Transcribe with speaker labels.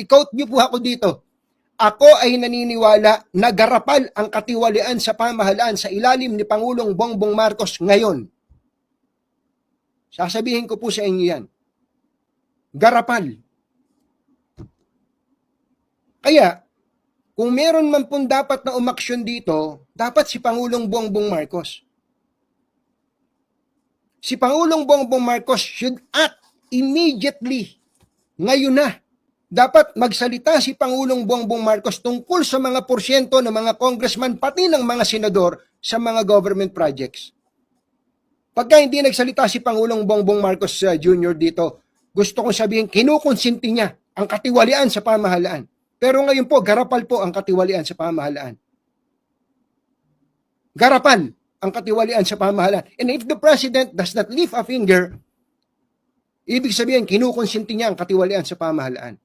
Speaker 1: I-quote niyo po ako dito. Ako ay naniniwala na garapal ang katiwalian sa pamahalaan sa ilalim ni Pangulong Bongbong Marcos ngayon. Sasabihin ko po sa inyo yan. Garapal. Kaya, kung meron man pong dapat na umaksyon dito, dapat si Pangulong Bongbong Marcos. Si Pangulong Bongbong Marcos should act immediately. Ngayon na. Dapat magsalita si Pangulong Bongbong Marcos tungkol sa mga porsyento ng mga congressman pati ng mga senador sa mga government projects. Pagka hindi nagsalita si Pangulong Bongbong Marcos Jr. dito, gusto kong sabihin, kinukonsinti niya ang katiwalian sa pamahalaan. Pero ngayon po, garapal po ang katiwalian sa pamahalaan. Garapal ang katiwalian sa pamahalaan. And if the President does not lift a finger, ibig sabihin, kinukonsinti niya ang katiwalian sa pamahalaan.